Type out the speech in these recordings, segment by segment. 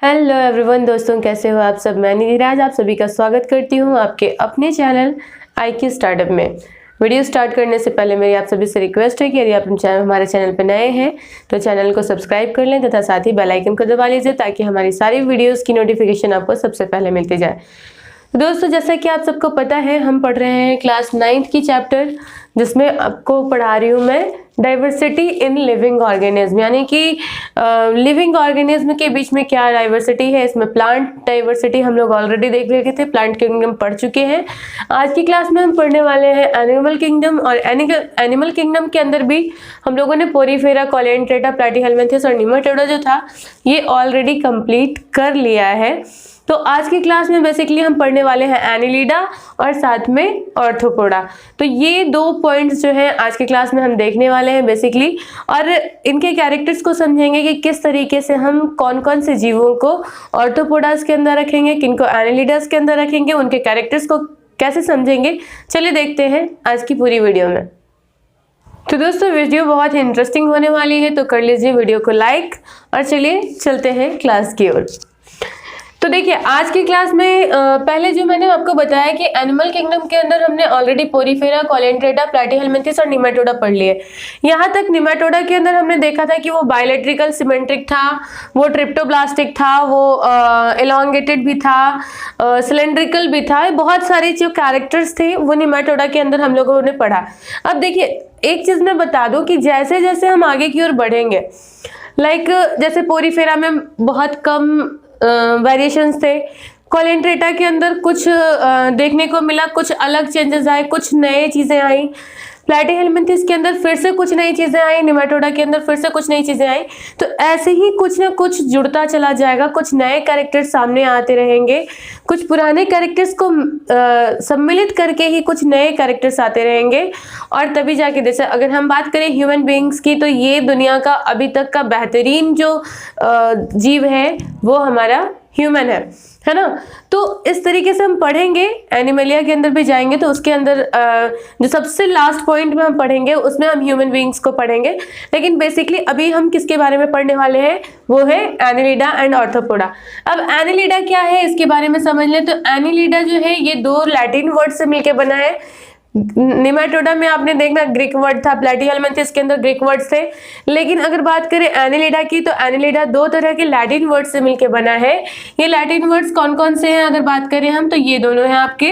Hello everyone दोस्तों, कैसे हो आप सब। मैं निधिराज आप सभी का स्वागत करती हूँ आपके अपने चैनल IQ स्टार्टअप में। वीडियो स्टार्ट करने से पहले मेरी आप सभी से रिक्वेस्ट है कि यदि आप हमारे चैनल पर नए हैं तो चैनल को सब्सक्राइब कर लें तथा साथ ही बेल आइकन को दबा लीजिए ताकि हमारी सारी वीडियोज़ की नोटिफिकेशन आपको सबसे पहले मिलती जाए। दोस्तों, जैसा कि आप सबको पता है, हम पढ़ रहे हैं क्लास 9th की चैप्टर, जिसमें आपको पढ़ा रही हूँ मैं डाइवर्सिटी इन लिविंग ऑर्गेनिज्म, यानी कि लिविंग ऑर्गेनिज्म के बीच में क्या डाइवर्सिटी है। इसमें प्लांट डाइवर्सिटी हम लोग ऑलरेडी देख रहे थे, प्लांट किंगडम पढ़ चुके हैं। आज की क्लास में हम पढ़ने वाले हैं एनिमल किंगडम, और एनिमल किंगडम के अंदर भी हम लोगों ने पोरीफेरा, कोलेंट्रेटा, प्लैटीहेल्मिन्थेस और निमेटोडा जो था ये ऑलरेडी कंप्लीट कर लिया है। तो आज की क्लास में बेसिकली हम पढ़ने वाले हैं एनिलिडा और साथ में ऑर्थोपोडा। तो ये दो पॉइंट्स जो हैं आज की क्लास में हम देखने वाले हैं बेसिकली, और इनके कैरेक्टर्स को समझेंगे कि किस तरीके से हम कौन कौन से जीवों को ऑर्थोपोडास के अंदर रखेंगे, किनको एनिलिडास के अंदर रखेंगे, उनके कैरेक्टर्स को कैसे समझेंगे। चलिए देखते हैं आज की पूरी वीडियो में। तो दोस्तों, वीडियो बहुत ही इंटरेस्टिंग होने वाली है, तो कर लीजिए वीडियो को लाइक और चलिए चलते हैं क्लास की ओर। तो देखिए, आज की क्लास में पहले जो मैंने आपको बताया कि एनिमल किंगडम के अंदर हमने ऑलरेडी पोरीफेरा, कोलेंट्रेटा, प्लैटीहेल्मिन्थेस और निमेटोडा पढ़ लिए। यहाँ तक निमेटोडा के अंदर हमने देखा था कि वो बायोलेट्रिकल सिमेट्रिक था, वो ट्रिप्टोब्लास्टिक था, वो एलोंगेटेड भी था, सिलेंड्रिकल भी था। बहुत सारे जो कैरेक्टर्स थे वो निमेटोडा के अंदर हम लोगों ने पढ़ा। अब देखिए, एक चीज मैं बता दूं कि जैसे जैसे हम आगे की ओर बढ़ेंगे, जैसे पोरीफेरा में बहुत कम वेरिएशंस थे, कोलेंट्रेटा के अंदर कुछ देखने को मिला, कुछ अलग चेंजेस आए, कुछ नए चीजें आई, प्लैटीहेल्मिन्थेस के अंदर फिर से कुछ नई चीजें आई, निमेटोडा के अंदर फिर से कुछ नई चीजें आई। तो ऐसे ही कुछ ना कुछ जुड़ता चला जाएगा, कुछ नए कैरेक्टर्स सामने आते रहेंगे, कुछ पुराने कैरेक्टर्स को सम्मिलित करके ही कुछ नए कैरेक्टर्स आते रहेंगे। और तभी जाके, जैसे अगर हम बात करें ह्यूमन बीइंग्स की, तो ये दुनिया का अभी तक का बेहतरीन जो जीव है वो हमारा ह्यूमन है ना। तो इस तरीके से हम पढ़ेंगे, एनिमलिया के अंदर भी जाएंगे तो उसके अंदर जो सबसे लास्ट पॉइंट में हम पढ़ेंगे उसमें हम ह्यूमन बीइंग्स को पढ़ेंगे। लेकिन बेसिकली अभी हम किसके बारे में पढ़ने वाले हैं, वो है एनिलिडा एंड ऑर्थोपोडा। अब एनिलिडा क्या है इसके बारे में समझ लें। तो एनिलिडा जो है ये दो लैटिन वर्ड से मिलकर बना है। निमेटोडा में आपने देखना ग्रीक वर्ड था, प्लैटीहेल्मिन्थेस के अंदर ग्रीक वर्ड्स थे। लेकिन अगर बात करें एनिलिडा की, तो एनिलिडा दो तरह के लैटिन वर्ड से मिलकर बना है। ये लैटिन वर्ड्स कौन कौन से हैं अगर बात करें हम, तो ये दोनों हैं आपके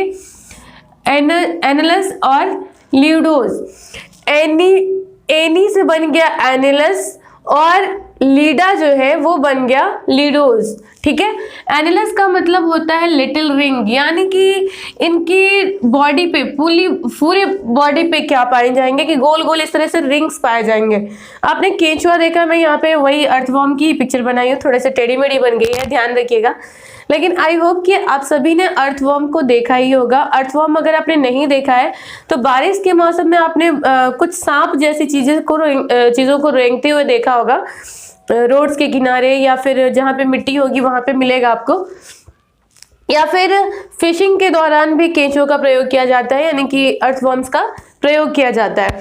एनलस और ल्यूडोस। एनी से बन गया एनिलस और लीडा जो है वो बन गया लीडोस। ठीक है, एनिलस का मतलब होता है लिटिल रिंग, यानी कि इनकी बॉडी पे पूरी बॉडी पे क्या पाए जाएंगे कि गोल गोल इस तरह से रिंग्स पाए जाएंगे। आपने केंचुआ देखा, मैं यहाँ पे वही अर्थवॉर्म की पिक्चर बनाई हूँ, थोड़े से टेढ़ी मेढ़ी बन गई है, ध्यान रखिएगा। लेकिन आई होप कि आप सभी ने अर्थवॉर्म को देखा ही होगा। अर्थवॉर्म अगर आपने नहीं देखा है तो बारिश के मौसम में आपने कुछ सांप जैसी चीज़ों को रेंगते हुए देखा होगा, रोड्स के किनारे या फिर जहाँ पे मिट्टी होगी वहाँ पे मिलेगा आपको। या फिर फिशिंग के दौरान भी केंचुओं का प्रयोग किया जाता है, यानी कि अर्थवॉर्म्स का प्रयोग किया जाता है।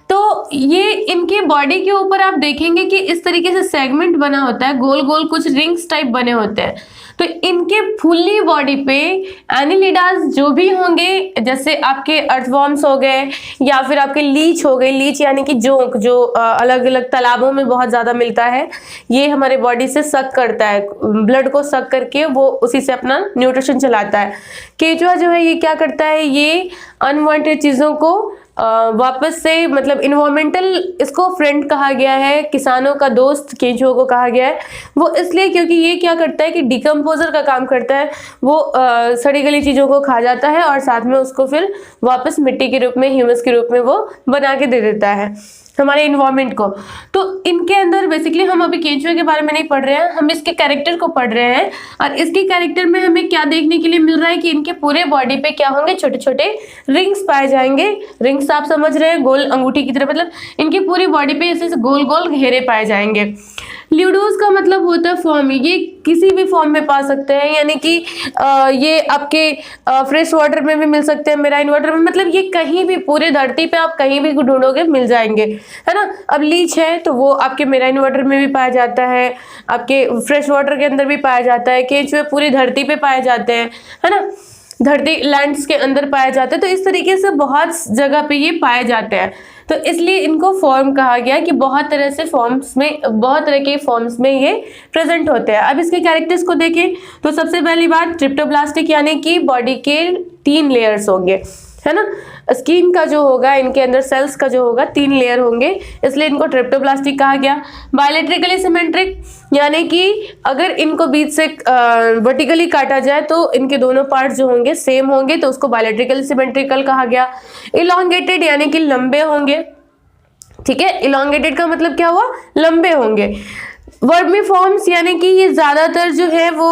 तो ये इनके बॉडी के ऊपर आप देखेंगे कि इस तरीके से सेगमेंट बना होता है, गोल गोल कुछ रिंग्स टाइप बने होते हैं। तो इनके फुल्ली बॉडी पे एनिलिडास जो भी होंगे, जैसे आपके अर्थवॉर्म्स हो गए या फिर आपके लीच हो गए, लीच यानी कि जोंक, जो अलग अलग तालाबों में बहुत ज़्यादा मिलता है, ये हमारे बॉडी से सक करता है, ब्लड को सक करके वो उसी से अपना न्यूट्रिशन चलाता है। केंचुआ जो है ये क्या करता है, ये अनवांटेड चीज़ों को वापस से, मतलब इन्वायरमेंटल, इसको फ्रेंड कहा गया है, किसानों का दोस्त केंचुओं को कहा गया है। वो इसलिए क्योंकि ये क्या करता है कि डिकम्पोजर का काम करता है, वो सड़ी गली चीज़ों को खा जाता है और साथ में उसको फिर वापस मिट्टी के रूप में, ह्यूमस के रूप में वो बना के दे देता है हमारे इन्वायरमेंट को। तो इनके अंदर बेसिकली हम अभी केंचुए के बारे में नहीं पढ़ रहे हैं, हम इसके कैरेक्टर को पढ़ रहे हैं। और इसके कैरेक्टर में हमें क्या देखने के लिए मिल रहा है कि इनके पूरे बॉडी पे क्या होंगे, छोटे छोटे रिंग्स पाए जाएंगे। रिंग्स आप समझ रहे हैं, गोल अंगूठी की तरह, मतलब इनकी पूरी बॉडी पे ऐसे गोल गोल घेरे पाए जाएंगे। ल्यूडोज का मतलब होता है फॉर्म, ये किसी भी फॉर्म में पा सकते हैं, यानी कि ये आपके फ्रेश वाटर में भी मिल सकते हैं, मेराइन वाटर में, मतलब ये कहीं भी पूरे धरती पे आप कहीं भी ढूंढोगे मिल जाएंगे, है ना। अब लीच है तो वो आपके मेराइन वाटर में भी पाया जाता है, आपके फ्रेश वाटर के अंदर भी पाया जाता है, केंचुए पूरी धरती पे पाए जाते हैं, है ना, धरती लैंड्स के अंदर पाए जाते हैं। तो इस तरीके से बहुत जगह पे ये पाए जाते हैं, तो इसलिए इनको फॉर्म कहा गया कि बहुत तरह से फॉर्म्स में, बहुत तरह के फॉर्म्स में ये प्रेजेंट होते हैं। अब इसके कैरेक्टर्स को देखें तो सबसे पहली बात ट्रिप्टोप्लास्टिक, यानी कि बॉडी के 3 लेयर्स होंगे, है ना। स्किन का जो होगा, इनके अंदर सेल्स का जो होगा 3 लेयर होंगे, इसलिए इनको ट्रिप्टोप्लास्टिक कहा गया। बायोलेट्रिकली सिमेट्रिक, यानी कि अगर इनको बीच से वर्टिकली काटा जाए तो इनके दोनों पार्ट जो होंगे सेम होंगे, तो उसको बायोलेट्रिकली सिमेट्रिकल कहा गया। इलॉन्गेटेड, यानी कि लंबे होंगे, ठीक है, इलॉन्गेटेड का मतलब क्या हुआ, लंबे होंगे। वर्मीफॉर्म्स, यानी कि ये ज्यादातर जो है वो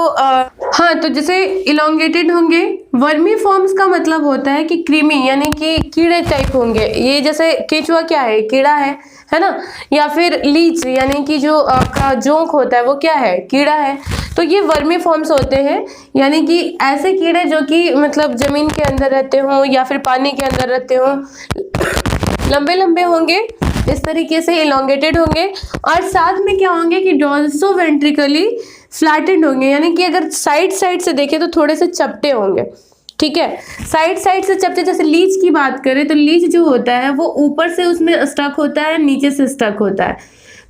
हाँ, तो जैसे इलोंगेटेड होंगे। वर्मीफॉर्म्स का मतलब होता है कि क्रीमी, यानी कि कीड़े टाइप होंगे, ये जैसे केंचुआ क्या है, कीड़ा है ना, या फिर लीच यानी कि जो आपका जोंक होता है वो क्या है, कीड़ा है। तो ये वर्मीफॉर्म्स होते हैं, यानी कि ऐसे कीड़े जो कि मतलब जमीन के अंदर रहते हों या फिर पानी के अंदर रहते हों, लंबे लंबे होंगे, इस तरीके से इलोंगेटेड होंगे, और साथ में क्या होंगे कि डॉर्सो वेंट्रिकली फ्लैटेंड होंगे, यानी कि अगर साइड से देखें तो थोड़े से चपटे होंगे, ठीक है, साइड से चपटे। जैसे लीच की बात करें तो लीच जो होता है वो ऊपर से उसमें स्टक होता है, नीचे से स्टक होता है,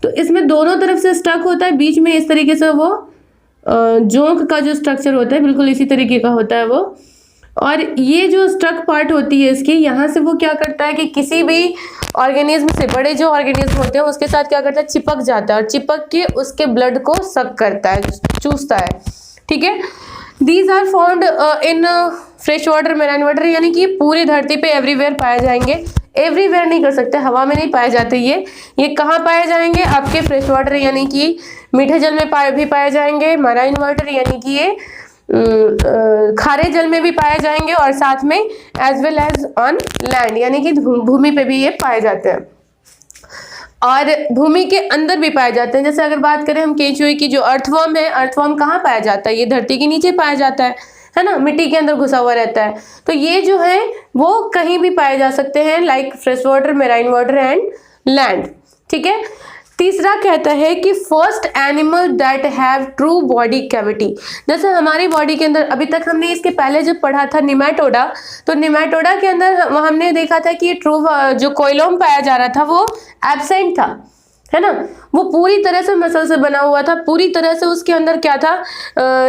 तो इसमें दोनों तरफ से स्टक होता है, बीच में इस तरीके से वो जोंक का जो स्ट्रक्चर होता है बिल्कुल इसी तरीके का होता है वो, और ये जो स्टक पार्ट होती है इसकी, यहाँ से वो क्या करता है कि किसी भी ऑर्गेनिज्म से, बड़े जो ऑर्गेनिज्म होते हैं उसके साथ क्या करता है, चिपक जाता है, और चिपक के उसके ब्लड को सक करता है, चूसता है, ठीक है। These are found in fresh water, marine water, यानी कि पूरी धरती पे एवरीवेयर पाए जाएंगे। एवरीवेयर नहीं कर सकते, हवा में नहीं पाए जाते, ये कहाँ पाए जाएंगे, आपके फ्रेश वाटर यानी कि मीठे जल में भी पाए जाएंगे, मराइन वाटर यानी कि ये खारे जल में भी पाए जाएंगे, और साथ में as well as on land, यानी कि भूमि पे भी ये पाए जाते हैं, और भूमि के अंदर भी पाए जाते हैं। जैसे अगर बात करें हम केंचुए की, जो अर्थवर्म है, अर्थवर्म कहाँ पाया जाता है, ये धरती के नीचे पाया जाता है ना, मिट्टी के अंदर घुसा हुआ रहता है, तो ये जो है वो कहीं भी पाए जा सकते हैं, like fresh water, marine water and land, ठीक है। तीसरा कहता है कि first animal that have true body cavity, जैसे हमारी बॉडी के अंदर, अभी तक हमने इसके पहले जब पढ़ा था निमेटोडा, तो निमेटोडा के अंदर हमने देखा था कि ट्रू जो कोइलोम पाया जा रहा था वो एब्सेंट था, है ना, वो पूरी तरह से मसल से बना हुआ था, पूरी तरह से उसके अंदर क्या था,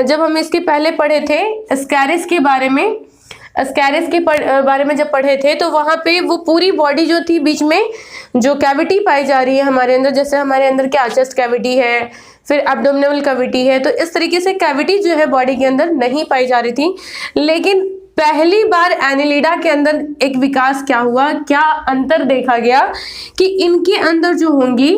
जब हम इसके पहले पढ़े थे स्कैरिस के बारे में, स्कैरिस के बारे में जब पढ़े थे तो वहाँ पे वो पूरी बॉडी जो थी, बीच में जो कैविटी पाई जा रही है हमारे अंदर, जैसे हमारे अंदर क्या चेस्ट कैविटी है, फिर एब्डोमिनल कैविटी है, तो इस तरीके से कैविटी जो है बॉडी के अंदर नहीं पाई जा रही थी। लेकिन पहली बार एनिलिडा के अंदर एक विकास क्या हुआ, क्या अंतर देखा गया कि इनके अंदर जो होंगी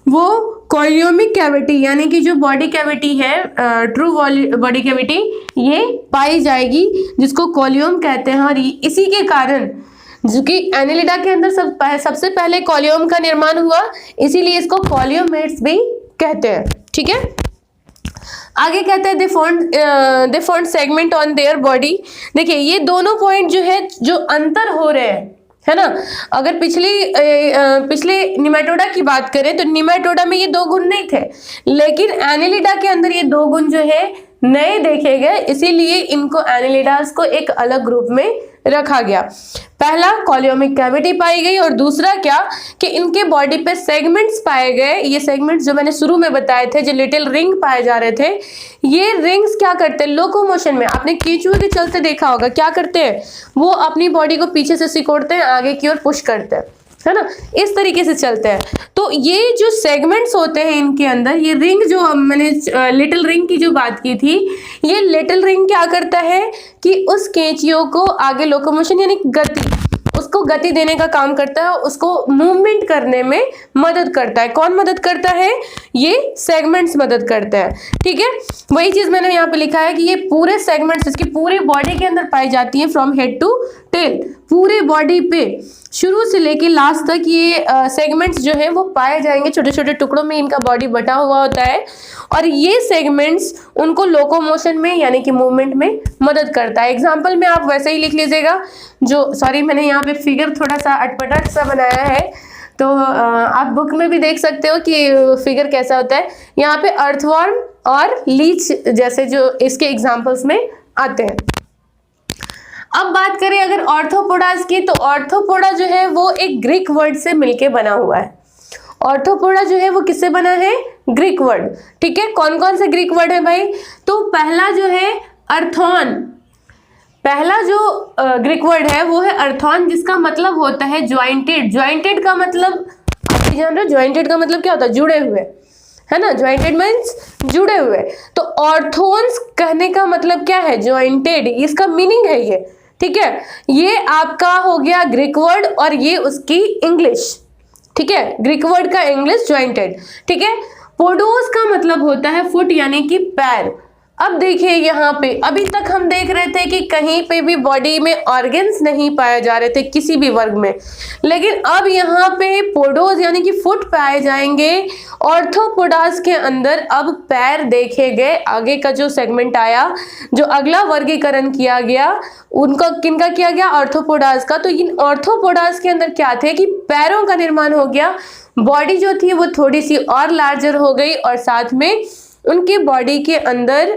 वो कोलियोमिक कैविटी, यानी कि जो बॉडी कैविटी है, ट्रू बॉडी कैविटी, ये पाई जाएगी, जिसको कोलियोम कहते हैं। और इसी के कारण जो कि एनिलिडा के अंदर सबसे पहले कोलियोम का निर्माण हुआ, इसीलिए इसको कोलियोमेट्स भी कहते हैं, ठीक है। आगे कहते हैं they found segment on their body. देखिए ये दोनों पॉइंट जो है, जो अंतर हो रहे हैं, है ना, अगर पिछले निमेटोडा की बात करें तो निमेटोडा में ये 2 गुण नहीं थे, लेकिन एनिलिडा के अंदर ये 2 गुण जो है नए देखे गए, इसीलिए इनको एनिलिडास को एक अलग ग्रुप में रखा गया। पहला कोलियोमिक कैविटी पाई गई, और दूसरा क्या कि इनके बॉडी पे सेगमेंट्स पाए गए। ये सेगमेंट्स जो मैंने शुरू में बताए थे, जो लिटिल रिंग पाए जा रहे थे, ये रिंग्स क्या करते हैं, लोकोमोशन में, आपने केंचुए के चलते देखा होगा, क्या करते हैं, वो अपनी बॉडी को पीछे से सिकोड़ते हैं, आगे की ओर पुश करते हैं, है ना, इस तरीके से चलते हैं। तो ये जो सेगमेंट्स होते हैं इनके अंदर, ये रिंग जो मैंने लिटिल रिंग की जो बात की थी, ये लिटिल रिंग क्या करता है कि उस केंचियों को आगे लोकोमोशन यानी गति, उसको गति देने का काम करता है, उसको मूवमेंट करने में मदद करता है। कौन मदद करता है, ये सेगमेंट्स मदद करते हैं, ठीक है। वही चीज मैंने यहाँ पे लिखा है कि ये पूरे सेगमेंट्स इसकी पूरी बॉडी के अंदर पाई जाती है, फ्रॉम हेड टू टेल, पूरे बॉडी पे शुरू से लेके लास्ट तक ये सेगमेंट्स जो है वो पाए जाएंगे। छोटे छोटे टुकड़ों में इनका बॉडी बटा हुआ होता है और ये सेगमेंट्स उनको लोकोमोशन में यानी कि मूवमेंट में मदद करता है। एग्जाम्पल में आप वैसे ही लिख लीजिएगा, जो सॉरी मैंने यहाँ पे फिगर थोड़ा सा अटपटा सा बनाया है, तो आप बुक में भी देख सकते हो कि फिगर कैसा होता है। यहाँ पे अर्थवर्म और लीच जैसे जो इसके एग्जाम्पल्स में आते हैं। अब बात करें अगर ऑर्थोपोडास की, तो ऑर्थोपोडा जो है वो एक ग्रीक वर्ड से मिलके बना हुआ है। ऑर्थोपोडा जो है वो किससे बना है? Greek word. ठीक है, कौन कौन से ग्रीक वर्ड है भाई? तो पहला जो है अर्थॉन, पहला जो ग्रीक वर्ड है वो है अर्थॉन, जिसका मतलब होता है ज्वाइंटेड। ज्वाइंटेड का मतलब आप भी जान रहे हो, ज्वाइंटेड का मतलब क्या होता है? जुड़े हुए, है ना। ज्वाइंटेड मीन्स जुड़े हुए। तो ऑर्थोन्स कहने का मतलब क्या है? ज्वाइंटेड, इसका मीनिंग है ये। ठीक है, ये आपका हो गया ग्रीक वर्ड और ये उसकी इंग्लिश। ठीक है, ग्रीक वर्ड का इंग्लिश ज्वाइंटेड। ठीक है, पोडोस का मतलब होता है फुट यानी कि पैर। अब देखिए यहाँ पे अभी तक हम देख रहे थे कि कहीं पे भी बॉडी में ऑर्गन्स नहीं पाए जा रहे थे किसी भी वर्ग में, लेकिन अब यहाँ पे पोडोस यानी कि फुट पाए जाएंगे। ऑर्थोपोडास के अंदर अब पैर देखे गए। आगे का जो सेगमेंट आया, जो अगला वर्गीकरण किया गया, उनका किनका किया गया? ऑर्थोपोडास का। तो इन ऑर्थोपोडास के अंदर क्या थे कि पैरों का निर्माण हो गया। बॉडी जो थी वो थोड़ी सी और लार्जर हो गई और साथ में उनकी बॉडी के अंदर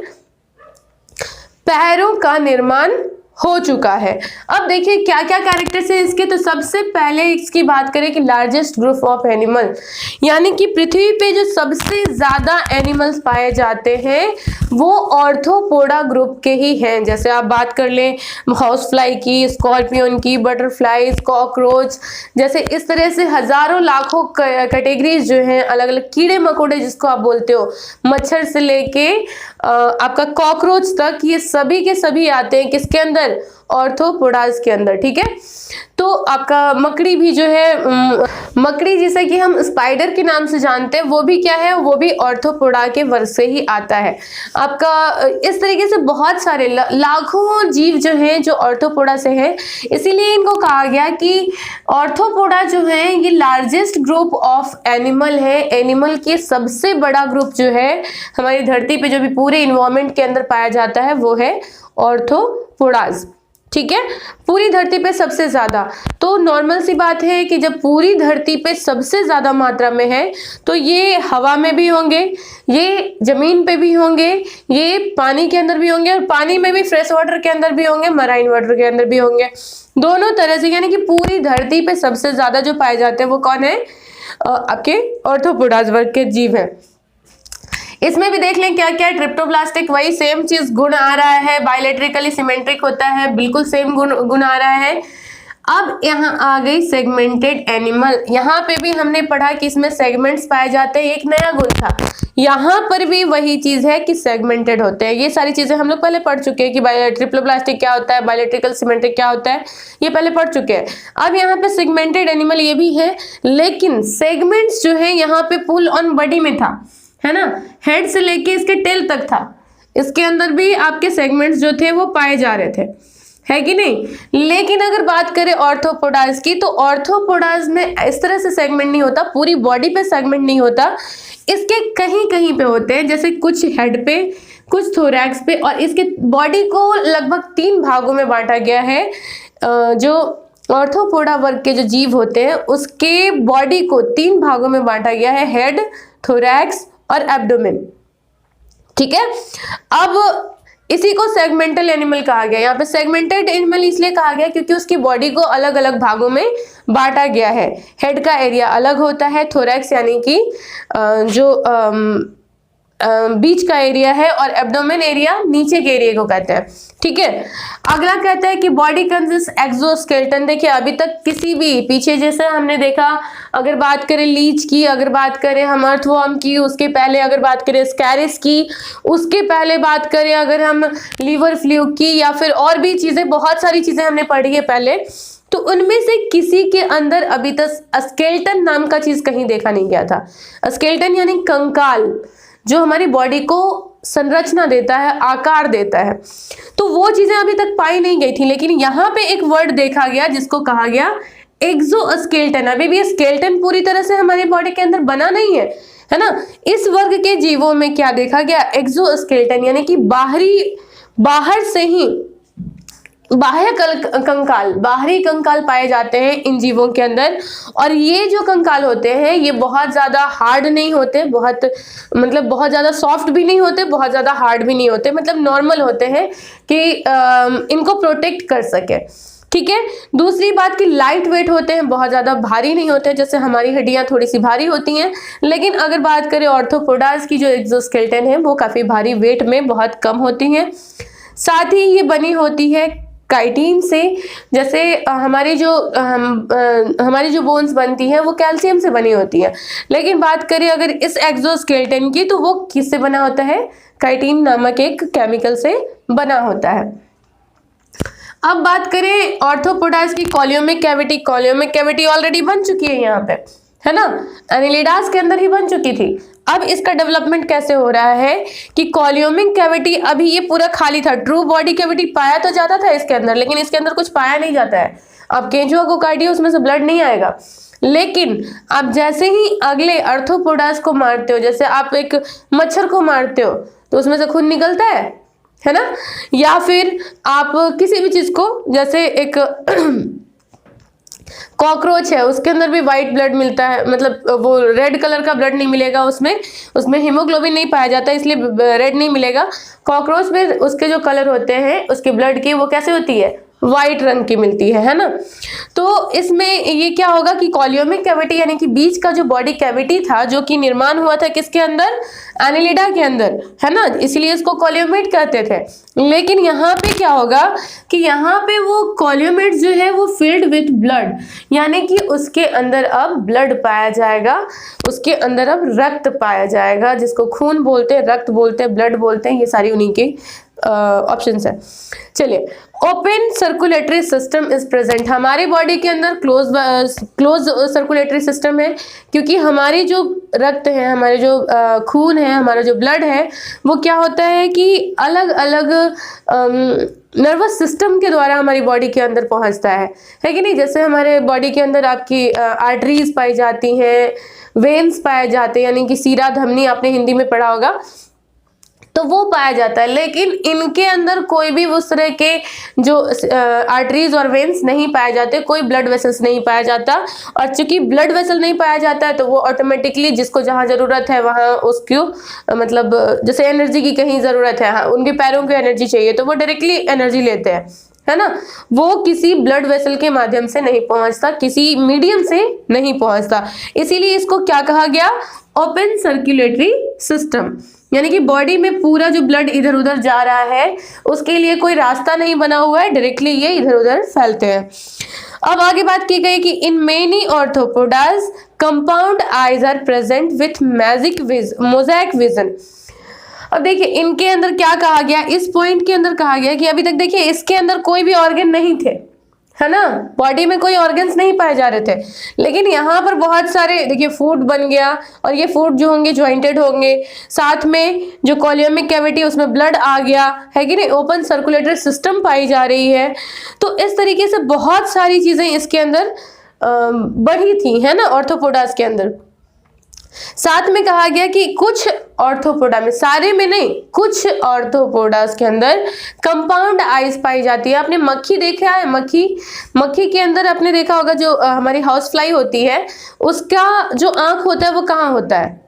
पैरों का निर्माण हो चुका है। अब देखिए क्या क्या कैरेक्टर्स है इसके। तो सबसे पहले इसकी बात करें कि लार्जेस्ट ग्रुप ऑफ एनिमल, यानी कि पृथ्वी पे जो सबसे ज्यादा एनिमल्स पाए जाते हैं वो ऑर्थोपोडा ग्रुप के ही हैं। जैसे आप बात कर लें हाउस फ्लाई की, स्कॉर्पियन की, बटरफ्लाईज, कॉकरोच, जैसे इस तरह से हजारों लाखों कैटेगरीज जो हैं, अलग अलग कीड़े मकोड़े जिसको आप बोलते हो, मच्छर से लेके आपका कॉकरोच तक, ये सभी के सभी आते हैं किसके अंदर? ऑर्थोपोडास के अंदर। ठीक है, तो आपका मकड़ी भी जो है, मकड़ी जिसे कि हम स्पाइडर के नाम से जानते हैं, वो भी क्या है? वो भी ऑर्थोपोडा के वर्ग से ही आता है। आपका इस तरीके से बहुत सारे लाखों जीव जो हैं जो ऑर्थोपोडा से हैं, इसीलिए इनको कहा गया कि ऑर्थोपोडा जो है ये लार्जेस्ट ग्रुप ऑफ एनिमल है। एनिमल के सबसे बड़ा ग्रुप जो है हमारी धरती पे जो भी पूरे इन्वायरमेंट के अंदर पाया जाता है वो है ऑर्थोपोडास। ठीक है, पूरी धरती पे सबसे ज्यादा। तो नॉर्मल सी बात है कि जब पूरी धरती पे सबसे ज्यादा मात्रा में है तो ये हवा में भी होंगे, ये जमीन पे भी होंगे, ये पानी के अंदर भी होंगे और पानी में भी फ्रेश वाटर के अंदर भी होंगे, मराइन वाटर के अंदर भी होंगे, दोनों तरह से। यानी कि पूरी धरती पे सबसे ज्यादा जो पाए जाते हैं वो कौन है? आपके ऑर्थोपोडास वर्ग के जीव हैं। इसमें भी देख लें क्या क्या। ट्रिप्टोप्लास्टिक, वही सेम चीज गुण आ रहा है, बायलेट्रिकली सिमेट्रिक होता है, बिल्कुल सेम गुण आ रहा है। अब यहाँ आ गई सेगमेंटेड एनिमल। यहाँ पे भी हमने पढ़ा कि इसमें सेगमेंट्स पाए जाते हैं, एक नया गुण था। यहाँ पर भी वही चीज है कि सेगमेंटेड होते हैं। ये सारी चीजें हम लोग पहले पढ़ चुके हैं कि ट्रिप्टोप्लास्टिक क्या होता है, बायलेट्रिकल सिमेट्रिक क्या होता है, ये पहले पढ़ चुके हैं। अब यहाँ पे सेगमेंटेड एनिमल ये भी है, लेकिन सेगमेंट्स जो है यहाँ पे फुल ऑन बॉडी में था, है ना, हेड से लेके इसके टेल तक था। इसके अंदर भी आपके सेगमेंट्स जो थे वो पाए जा रहे थे, है कि नहीं। लेकिन अगर बात करें ऑर्थोपोडास की, तो ऑर्थोपोडास में इस तरह से सेगमेंट नहीं होता, पूरी बॉडी पे सेगमेंट नहीं होता, इसके कहीं कहीं पे होते हैं। जैसे कुछ हेड पे, कुछ थोरैक्स पे, और इसके बॉडी को लगभग 3 भागों में बांटा गया है। जो ऑर्थोपोडा वर्ग के जो जीव होते हैं उसके बॉडी को 3 भागों में बांटा गया है, हेड, थोरैक्स और एब्डोमेन। ठीक है, अब इसी को सेगमेंटल एनिमल कहा गया। यहाँ पे सेगमेंटेड एनिमल इसलिए कहा गया क्योंकि उसकी बॉडी को अलग अलग भागों में बांटा गया है। हेड का एरिया अलग होता है, थोरैक्स यानी कि जो बीच का एरिया है, और एब्डोमेन एरिया नीचे के एरिया को कहते हैं। ठीक है, अगला कहता है कि बॉडी कंसिस्ट एक्सोस्केलेटन। देखिए अभी तक किसी भी पीछे जैसे हमने देखा, अगर बात करें लीच की, अगर बात करें हम अर्थवर्म की, उसके पहले अगर बात करें स्कैरिस की, उसके पहले बात करें अगर हम लीवर फ्लूक की, या फिर और भी चीजें, बहुत सारी चीजें हमने पढ़ी है पहले, तो उनमें से किसी के अंदर अभी तक स्केलेटन नाम का चीज कहीं देखा नहीं गया था। स्केलेटन यानी कंकाल, जो हमारी बॉडी को संरचना देता है, आकार देता है। तो वो चीजें अभी तक पाई नहीं गई थी, लेकिन यहाँ पे एक वर्ड देखा गया जिसको कहा गया एक्सोस्केलेटन। अभी भी स्केलेटन पूरी तरह से हमारी बॉडी के अंदर बना नहीं है ना। इस वर्ग के जीवों में क्या देखा गया, एक्सोस्केलेटन, यानी कि बाहर से ही बाह्य बाहरी कंकाल पाए जाते हैं इन जीवों के अंदर। और ये जो कंकाल होते हैं ये बहुत ज्यादा हार्ड नहीं होते, बहुत ज्यादा सॉफ्ट भी नहीं होते, बहुत ज्यादा हार्ड भी नहीं होते, मतलब नॉर्मल होते हैं कि इनको प्रोटेक्ट कर सके। ठीक है। दूसरी बात कि लाइट वेट होते हैं, बहुत ज्यादा भारी नहीं होते, जैसे हमारी हड्डियां थोड़ी सी भारी होती हैं। लेकिन अगर बात करें ऑर्थोपोडास की जो एक्सोस्केलेटन है वो काफी भारी, वेट में बहुत कम होती है। साथ ही ये बनी होती है काइटिन से, जैसे हमारी जो बोन्स बनती हैं वो कैल्शियम से बनी होती है। लेकिन बात करें अगर इस एक्सोस्केलेटन की तो वो किससे बना होता है, काइटिन नामक एक केमिकल से बना होता है। अब बात करें ऑर्थोपोडास की कॉलियोमिक कैविटी ऑलरेडी बन चुकी है यहाँ पे, है ना, एनिलिडास के अंदर ही बन चुकी थी। अब इसका डेवलपमेंट कैसे हो रहा है कि कॉलियोमिक कैविटी, अभी ये पूरा खाली था, ट्रू बॉडी कैविटी पाया तो जाता था इसके अंदर, लेकिन इसके अंदर कुछ पाया नहीं जाता है। अब केंचुआ को काटिए उसमें से ब्लड नहीं आएगा। लेकिन आप जैसे ही अगले आर्थ्रोपोडास को मारते हो, जैसे आप एक मच्छर को मारते हो तो उसमें से खून निकलता है ना, या फिर आप किसी भी चीज को, जैसे एक कॉकरोच है उसके अंदर भी व्हाइट ब्लड मिलता है, मतलब वो रेड कलर का ब्लड नहीं मिलेगा, उसमें हीमोग्लोबिन नहीं पाया जाता इसलिए रेड नहीं मिलेगा। कॉकरोच में उसके जो कलर होते हैं उसके ब्लड की, वो कैसे होती है, व्हाइट रंग की मिलती है ना। तो इसमें ये क्या होगा कि कॉलियोमिक कैविटी यानी कि बीच का जो बॉडी कैविटी था, जो कि निर्माण हुआ था किसके अंदर, एनिलिडा के अंदर, है ना, इसलिए इसको कॉलियोमेट कहते थे। लेकिन यहाँ पे क्या होगा कि यहाँ पे वो कॉलियोमेट जो है वो फिल्ड विथ ब्लड, यानी कि उसके अंदर अब ब्लड पाया जाएगा, उसके अंदर अब रक्त पाया जाएगा, जिसको खून बोलते हैं, रक्त बोलते हैं, ब्लड बोलते हैं, ये सारी उन्हीं के ऑप्शंस है। चलिए, open circulatory system is present. हमारी बॉडी के अंदर क्लोज सर्कुलेटरी सिस्टम है, क्योंकि हमारी जो रक्त है, हमारे जो खून है, हमारा जो ब्लड है, वो क्या होता है कि अलग अलग नर्वस सिस्टम के द्वारा हमारी बॉडी के अंदर पहुंचता है कि नहीं। जैसे हमारे बॉडी के अंदर आपकी आर्टरीज पाई जाती हैं, वेन्स पाए जाते हैं, यानी कि सीरा धमनी, आपने हिंदी में पढ़ा होगा, तो वो पाया जाता है। लेकिन इनके अंदर कोई भी उस तरह के जो आर्टरीज और वेन्स नहीं पाए जाते, कोई ब्लड वेसल्स नहीं पाया जाता। और चूंकि ब्लड वेसल नहीं पाया जाता है तो वो ऑटोमेटिकली जिसको जहाँ जरूरत है वहाँ उसको, मतलब जैसे एनर्जी की कहीं जरूरत है, हाँ, उनके पैरों को एनर्जी चाहिए तो वो डायरेक्टली एनर्जी लेते हैं, है ना। वो किसी ब्लड वेसल के माध्यम से नहीं पहुंचता, किसी मीडियम से नहीं पहुंचता, इसीलिए इसको क्या कहा गया, ओपन सर्कुलेटरी सिस्टम। यानी कि बॉडी में पूरा जो ब्लड इधर उधर जा रहा है उसके लिए कोई रास्ता नहीं बना हुआ है, डायरेक्टली ये इधर उधर फैलते हैं। अब आगे बात की गई कि in many arthropods compound eyes are present with mosaic vision. अब देखिए इनके अंदर क्या कहा गया, इस पॉइंट के अंदर कहा गया कि अभी तक देखिए इसके अंदर कोई भी ऑर्गन नहीं थे, है ना, बॉडी में कोई ऑर्गन्स नहीं पाए जा रहे थे। लेकिन यहाँ पर बहुत सारे देखिए फूड बन गया, और ये फूड जो होंगे ज्वाइंटेड होंगे, साथ में जो कॉलियोमिक कैविटी उसमें ब्लड आ गया है कि नहीं, ओपन सर्कुलेटरी सिस्टम पाई जा रही है। तो इस तरीके से बहुत सारी चीजें इसके अंदर बढ़ी थी, है ना, ऑर्थोपोडास के अंदर। साथ में कहा गया कि कुछ ऑर्थोपोडा में, सारे में नहीं, कुछ ऑर्थोपोडास के अंदर कंपाउंड आइज पाई जाती है। आपने मक्खी देखा है, मक्खी के अंदर आपने देखा होगा जो हमारी हाउस फ्लाई होती है, उसका जो आंख होता है वो कहाँ होता है,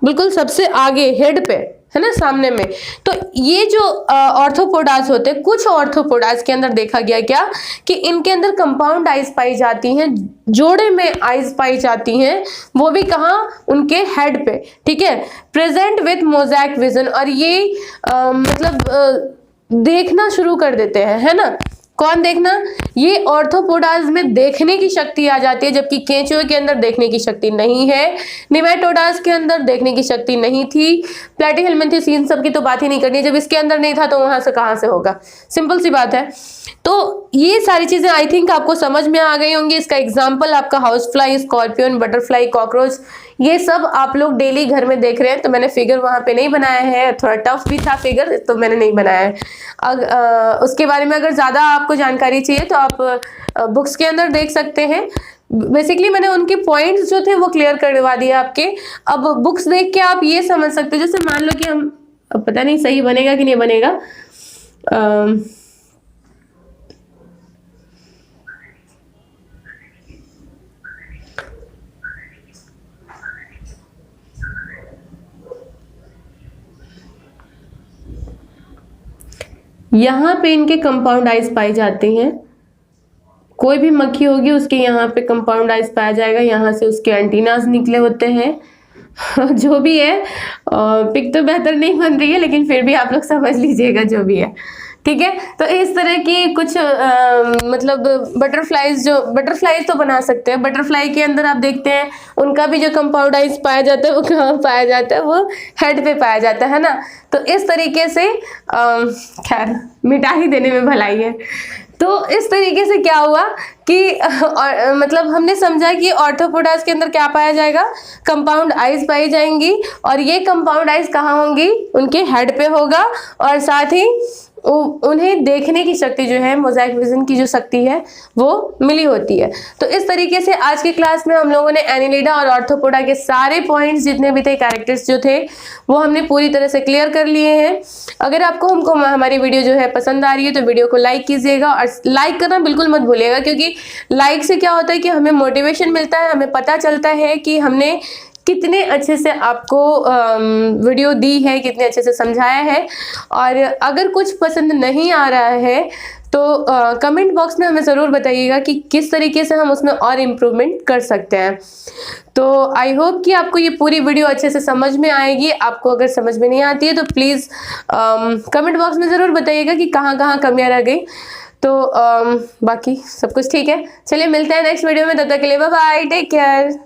बिल्कुल सबसे आगे हेड पे, है ना, सामने में। तो ये जो ऑर्थोपोडास होते हैं, कुछ ऑर्थोपोडास के अंदर देखा गया क्या कि इनके अंदर कंपाउंड आइज पाई जाती हैं, जोड़े में आइज पाई जाती हैं, वो भी कहाँ, उनके हेड पे, ठीक है, प्रेजेंट विथ मोज़ेक विजन। और ये देखना शुरू कर देते हैं, है ना। कौन देखना, ये ऑर्थोपोडास में देखने की शक्ति आ जाती है, जबकि केंचुए के अंदर देखने की शक्ति नहीं है, निमेटोडास के अंदर देखने की शक्ति नहीं थी, प्लैटीहेल्मिन्थस इन सब की तो बात ही नहीं करनी, जब इसके अंदर नहीं था तो वहां से कहां से होगा, सिंपल सी बात है। तो ये सारी चीजें आई थिंक आपको समझ में आ गई होंगी। इसका एग्जाम्पल आपका house fly, scorpion, butterfly, cockroach, ये सब आप लोग डेली घर में देख रहे हैं, तो मैंने फिगर वहाँ पे नहीं बनाया है, थोड़ा टफ भी था फिगर तो मैंने नहीं बनाया है। उसके बारे में अगर ज़्यादा आपको जानकारी चाहिए तो आप बुक्स के अंदर देख सकते हैं। बेसिकली मैंने उनके पॉइंट्स जो थे वो क्लियर करवा दिए आपके। अब बुक्स देख के आप ये समझ सकते हो, जैसे मान लो कि हम, अब पता नहीं सही बनेगा कि नहीं बनेगा, यहाँ पे इनके कंपाउंड आइस पाए जाते हैं। कोई भी मक्खी होगी उसके यहाँ पे कंपाउंड आइस पाया जाएगा, यहाँ से उसके एंटीनास निकले होते हैं। जो भी है, पिक तो बेहतर नहीं बन रही है लेकिन फिर भी आप लोग समझ लीजिएगा जो भी है, ठीक है। तो इस तरह की कुछ मतलब बटरफ्लाईज तो बना सकते हैं। बटरफ्लाई के अंदर आप देखते हैं उनका भी जो कंपाउंड आइस पाया जाता है वो कहाँ पाया जाता है, वो हेड पे पाया जाता है ना। तो इस तरीके से खैर मिटा ही देने में भलाई है। तो इस तरीके से क्या हुआ कि मतलब हमने समझा कि ऑर्थोपोडास के अंदर क्या पाया जाएगा, कंपाउंड आइस पाई जाएंगी, और ये कंपाउंड आइस कहाँ होंगी, उनके हेड पे होगा, और साथ ही उन्हें देखने की शक्ति जो है, मोजाइक विजन की जो शक्ति है वो मिली होती है। तो इस तरीके से आज की क्लास में हम लोगों ने एनिलिडा और ऑर्थोपोडा के सारे पॉइंट्स जितने भी थे, कैरेक्टर्स जो थे, वो हमने पूरी तरह से क्लियर कर लिए हैं। अगर आपको हमारी वीडियो जो है पसंद आ रही है तो वीडियो को लाइक कीजिएगा, और लाइक करना बिल्कुल मत भूलिएगा, क्योंकि लाइक से क्या होता है कि हमें मोटिवेशन मिलता है, हमें पता चलता है कि हमने कितने अच्छे से आपको वीडियो दी है, कितने अच्छे से समझाया है। और अगर कुछ पसंद नहीं आ रहा है तो कमेंट बॉक्स में हमें ज़रूर बताइएगा कि किस तरीके से हम उसमें और इम्प्रूवमेंट कर सकते हैं। तो आई होप कि आपको ये पूरी वीडियो अच्छे से समझ में आएगी। आपको अगर समझ में नहीं आती है तो प्लीज़ कमेंट बॉक्स में ज़रूर बताइएगा कि कहाँ कहाँ कमियाँ रह गई। तो बाकी सब कुछ ठीक है। चलिए मिलते हैं नेक्स्ट वीडियो में, तब तक के लिए बाय बाय, टेक केयर।